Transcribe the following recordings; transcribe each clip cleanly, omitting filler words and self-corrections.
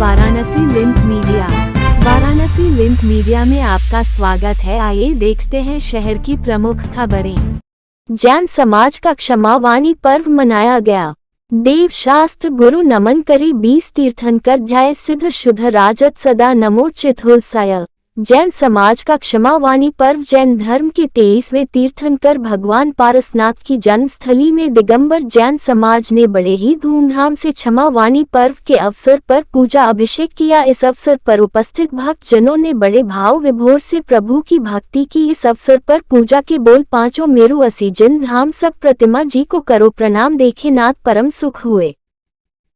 Varanasi link media. Varanasi link media में आपका स्वागत है। आइए देखते हैं शहर की प्रमुख खबरें। जैन समाज का क्षमावाणी पर्व मनाया गया। देव शास्त्र गुरु नमन करी 20 तीर्थंकर ध्याय सिद्ध शुद्ध राजत सदा नमो चित्तुलसाय। जैन समाज का क्षमावाणी पर्व जैन धर्म के 23वें तीर्थंकर भगवान पारसनाथ की जन्मस्थली में दिगंबर जैन समाज ने बड़े ही धूमधाम से क्षमावाणी पर्व के अवसर पर पूजा अभिषेक किया। इस अवसर पर उपस्थित भक्त जनों ने बड़े भाव विभोर से प्रभु की भक्ति की। इस अवसर पर पूजा के बोल पांचों मेरु असी जिन धाम सब प्रतिमा जी को करो प्रणाम, देखे नाथ परम सुख हुए।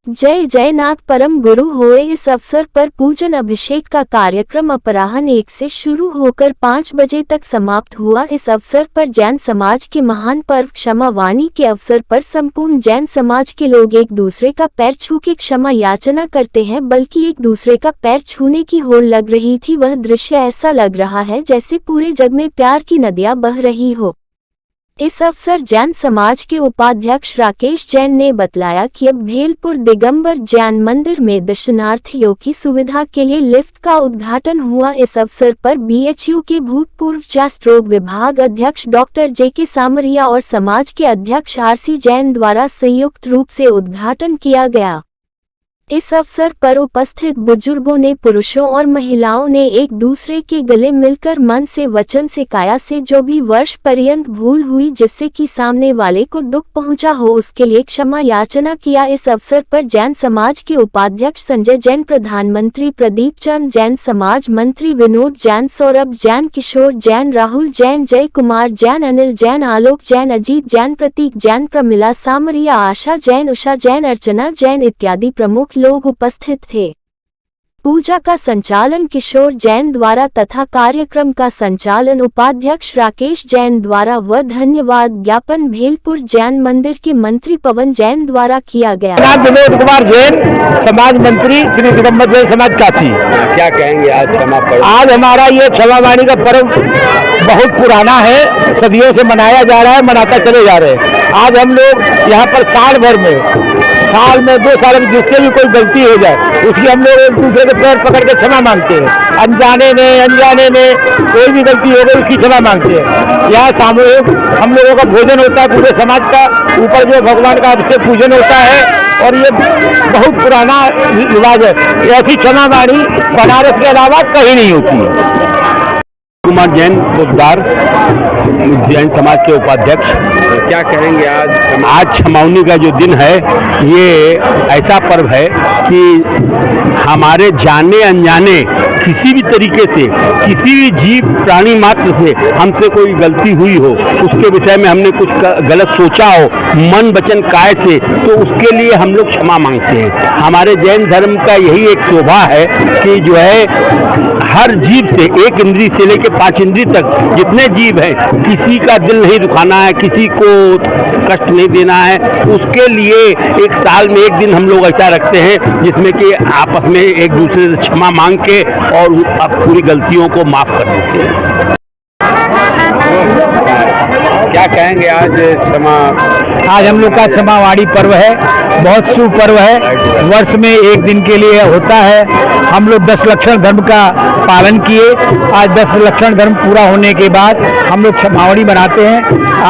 जय जय नाथ परम गुरु होए। इस अवसर पर पूजन अभिषेक का कार्यक्रम अपराह्न 1 से शुरू होकर 5 बजे तक समाप्त हुआ। इस अवसर पर जैन समाज के महान पर्व क्षमावाणी के अवसर पर संपूर्ण जैन समाज के लोग एक दूसरे का पैर छू के क्षमा याचना करते हैं, बल्कि एक दूसरे का पैर छूने की होड़ लग रही थी। वह दृश्य ऐसा लग रहा है जैसे पूरे जग में प्यार की नदियां बह रही हो। इस अवसर जैन समाज के उपाध्यक्ष राकेश जैन ने बतलाया कि अब भेलपुर दिगंबर जैन मंदिर में दर्शनार्थियों की सुविधा के लिए लिफ्ट का उद्घाटन हुआ। इस अवसर पर बीएचयू के भूतपूर्व चेस्ट रोग विभाग अध्यक्ष डॉक्टर जेके सामरिया और समाज के अध्यक्ष आरसी जैन द्वारा संयुक्त रूप से उद्घाटन किया गया। इस अवसर पर उपस्थित बुजुर्गों ने पुरुषों और महिलाओं ने एक दूसरे के गले मिलकर मन से वचन से काया से जो भी वर्ष पर्यंत भूल हुई जिससे कि सामने वाले को दुख पहुंचा हो उसके लिए क्षमा याचना किया। इस अवसर पर जैन समाज के उपाध्यक्ष संजय जैन, प्रधानमंत्री प्रदीप चंद जैन, समाज मंत्री विनोद जैन, सौरभ जैन, किशोर जैन, राहुल जैन, जय कुमार जैन, अनिल जैन, आलोक जैन, अजीत जैन, प्रतीक जैन, प्रमिला सामरिया, आशा जैन, उषा जैन, अर्चना जैन इत्यादि प्रमुख लोग उपस्थित थे। पूजा का संचालन किशोर जैन द्वारा तथा कार्यक्रम का संचालन उपाध्यक्ष राकेश जैन द्वारा व धन्यवाद ज्ञापन भेलपुर जैन मंदिर के मंत्री पवन जैन द्वारा किया गया। विनोद कुमार जैन, समाज मंत्री श्री दिगंबर जैन समाज काशी। क्या कहेंगे आज क्षमा पर्व? आज हमारा ये क्षमावाणी का पर्व बहुत पुराना है, सदियों से मनाया जा रहा है, मनाता चले जा रहे हैं। आज हम लोग यहाँ पर साल में 2 साल में जिससे भी कोई गलती हो जाए उसकी हम लोग एक दूसरे के पैर पकड़ के क्षमा मांगते हैं। अनजाने में कोई भी गलती हो गई उसकी क्षमा मांगते हैं। यहाँ सामूहिक हम लोगों का भोजन होता है, पूरे समाज का ऊपर जो भगवान का अभिषेक पूजन होता है और ये बहुत पुराना रिवाज है। ऐसी क्षमावाणी बनारस के अलावा कहीं नहीं होती है। कुमार जैन पोद्दार, जैन समाज के उपाध्यक्ष। क्या कहेंगे आज क्षमावनी का जो दिन है ये ऐसा पर्व है कि हमारे जाने अनजाने किसी भी तरीके से किसी भी जीव प्राणी मात्र से हमसे कोई गलती हुई हो, उसके विषय में हमने कुछ गलत सोचा हो मन वचन काय से, तो उसके लिए हम लोग क्षमा मांगते हैं। हमारे जैन धर्म का यही एक शोभा है कि जो है हर जीव से, 1 इंद्री से लेकर 5 इंद्री तक जितने जीव हैं किसी का दिल नहीं दुखाना है, किसी को कष्ट नहीं देना है। उसके लिए एक साल में 1 दिन हम लोग ऐसा रखते हैं जिसमें कि आपस में एक दूसरे से क्षमा मांग के और पूरी गलतियों को माफ कर देते हैं। क्या कहेंगे आज हम लोग का क्षमावाणी पर्व है, बहुत शुभ पर्व है। वर्ष में 1 दिन के लिए होता है। हम लोग 10 लक्षण धर्म का पालन किए। आज 10 लक्षण धर्म पूरा होने के बाद हम लोग क्षमावणी बनाते हैं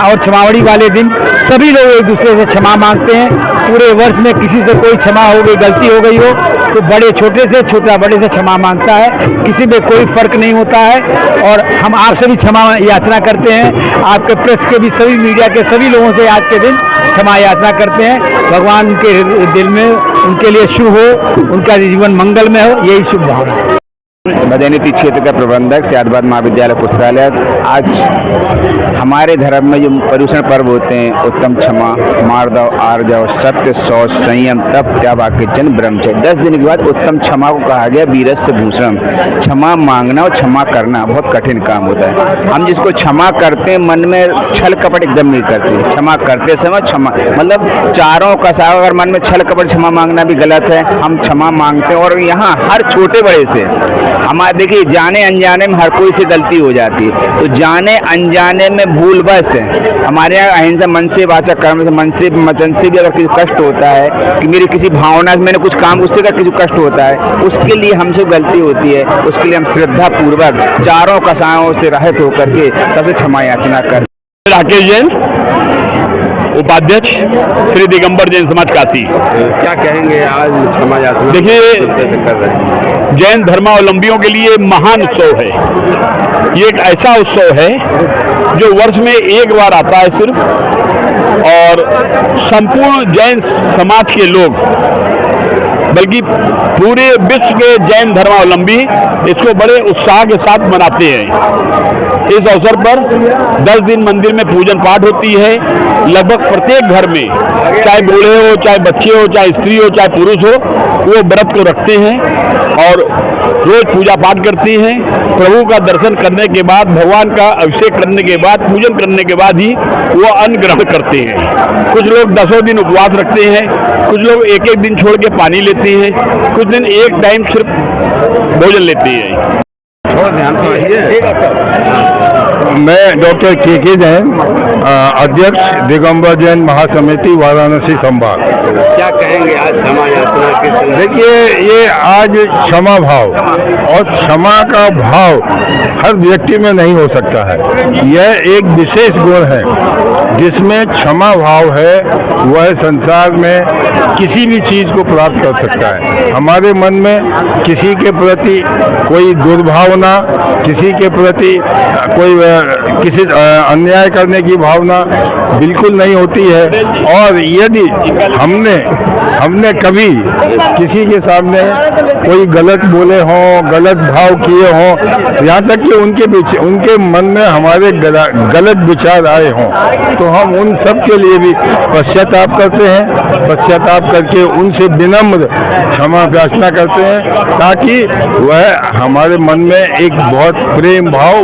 और क्षमावणी वाले दिन सभी लोग एक दूसरे से क्षमा मांगते हैं। पूरे वर्ष में किसी से कोई क्षमा हो गई, गलती हो गई हो तो बड़े छोटे से, छोटा बड़े से क्षमा मांगता है। किसी में कोई फर्क नहीं होता है और हम आपसे भी क्षमा याचना करते हैं। आपके प्रेस के भी सभी मीडिया के सभी लोगों से आज के दिन क्षमा याचना करते हैं। भगवान उनके दिल में उनके लिए शुभ हो, उनका जीवन मंगलमय हो, यही शुभ भावना। मदनती क्षेत्र का प्रबंधक सियादबाद महाविद्यालय पुस्तकालय। आज हमारे धर्म में जो पर्युषण पर्व होते हैं, उत्तम क्षमा, मार्दव, आर्जव, सत्य, शौच, संयम, तप, त्याग, आकिंचन, ब्रह्मचर्य। 10 दिन के बाद उत्तम क्षमा को कहा गया वीरस्य भूषणम। क्षमा मांगना और क्षमा करना बहुत कठिन काम होता है। हम जिसको क्षमा करते हैं मन में छल कपट एकदम नहीं करते। क्षमा करते समय क्षमा मतलब चारों का साथ, अगर मन में छल कपट क्षमा मांगना भी गलत है। हम क्षमा मांगते हैं और यहाँ हर छोटे बड़े से हमारे देखिए जाने अनजाने में हर कोई से गलती हो जाती है, तो जाने अनजाने में भूल बस है। हमारे यहाँ अहिंसा मन से वाचा कर्म से मन से वचन से भी अगर किसी कष्ट होता है कि मेरी किसी भावना से मैंने कुछ काम उससे का किसी कष्ट होता है, उसके लिए हमसे गलती होती है, उसके लिए हम श्रद्धा पूर्वक चारों कसायों से रहित होकर के सबसे क्षमा याचना कर। राकेश जैन, उपाध्यक्ष श्री दिगंबर जैन समाज काशी। क्या कहेंगे आज क्षमा यात्रा देखिए, कर रहे हैं? जैन धर्मावलंबियों के लिए महान उत्सव है। ये एक ऐसा उत्सव है जो वर्ष में एक बार आता है सिर्फ, और संपूर्ण जैन समाज के लोग बल्कि पूरे विश्व के जैन धर्मावलंबी इसको बड़े उत्साह के साथ मनाते हैं। इस अवसर पर 10 दिन मंदिर में पूजन पाठ होती है। लगभग प्रत्येक घर में, चाहे बूढ़े हो, चाहे बच्चे हो, चाहे स्त्री हो, चाहे पुरुष हो, वो व्रत को रखते हैं और रोज पूजा पाठ करते हैं। प्रभु का दर्शन करने के बाद, भगवान का अभिषेक करने के बाद, पूजन करने के बाद ही वो अन्न ग्रहण करते हैं। कुछ लोग 10 दिन उपवास रखते हैं, कुछ लोग एक दिन छोड़ के पानी लेते हैं, कुछ दिन एक टाइम सिर्फ भोजन लेते हैं। मैं डॉक्टर के जैन, अध्यक्ष दिगंबर जैन महासमिति वाराणसी संभाग। क्या कहेंगे आज क्षमा यात्रा के? देखिए, ये आज क्षमा भाव और क्षमा का भाव हर व्यक्ति में नहीं हो सकता है। यह एक विशेष गुण है जिसमें क्षमा भाव है, वह संसार में किसी भी चीज को प्राप्त कर सकता है। हमारे मन में किसी के प्रति कोई दुर्भावना, किसी के प्रति कोई किसी अन्याय करने की भावना बिल्कुल नहीं होती है। और यदि हमने कभी किसी के सामने कोई गलत बोले हों, गलत भाव किए हों, यहाँ तक कि उनके मन में हमारे गलत विचार आए हों, तो हम उन सब के लिए भी पश्चाताप करते हैं। पश्चाताप करके उनसे विनम्र क्षमा याचना करते हैं, ताकि वह हमारे मन में एक बहुत प्रेम भाव